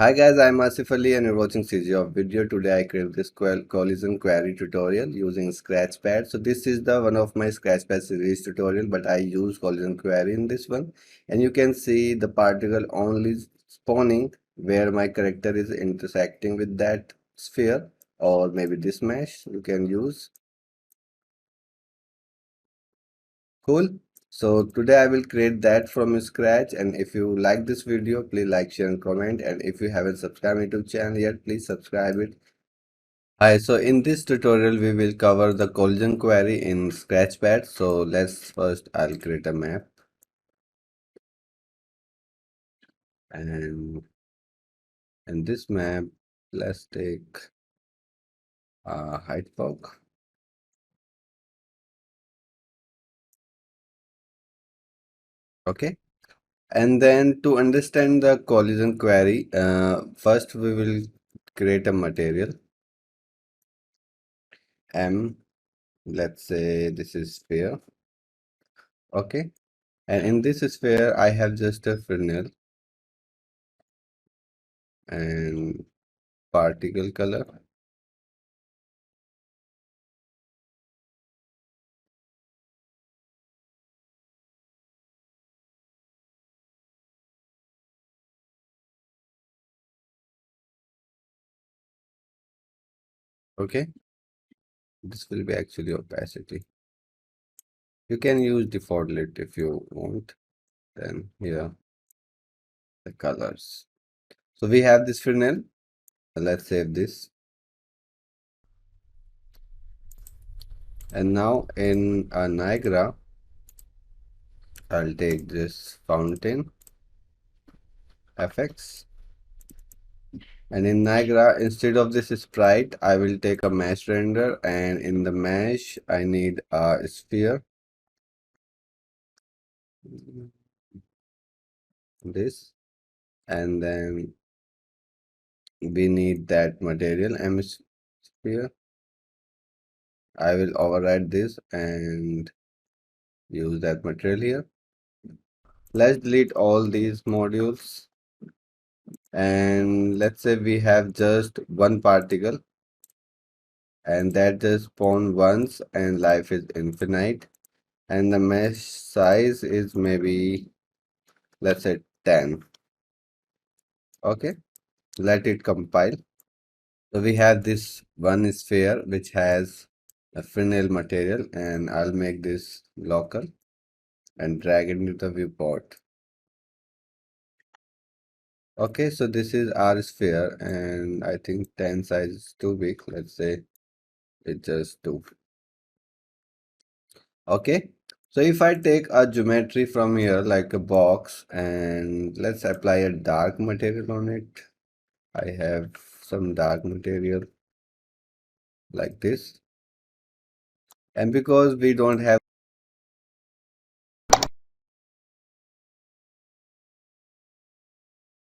Hi guys, I'm Asif Ali and you're watching CGHOW video. Today I created this collision query tutorial using Scratchpad. So this is the one of my Scratchpad series tutorial, but I use collision query in this one. And you can see the particle only spawning where my character is intersecting with that sphere, or maybe this mesh you can use. Cool. So today I will create that from scratch, and if you like this video, please like, share and comment, and if you haven't subscribed to the channel yet, please subscribe it. Hi, so in this tutorial we will cover the collision query in Scratchpad. So let's first I'll create a map, and in this map let's take height fog. Okay, and then to understand the collision query, first we will create a material M. Let's say this is sphere. Okay, and in this sphere I have just a Fresnel and particle color. Okay, this will be actually opacity. You can use default lit if you want. Then here the colors. So we have this Fresnel. Let's save this. And now in Niagara, I'll take this fountain FX. And in Niagara, instead of this sprite, I will take a mesh render. And in the mesh, I need a sphere. This. And then we need that material M sphere. I will override this and use that material here. Let's delete all these modules, and let's say we have just one particle and that just spawn once and life is infinite, and the mesh size is maybe, let's say, 10. Okay, let it compile. So we have this one sphere which has a Fresnel material, and I'll make this local and drag it into the viewport. Okay, so this is our sphere, and I think 10 size is too big. Let's say it's just 2. Okay, so if I take a geometry from here like a box, and let's apply a dark material on it. I have some dark material like this, and because we don't have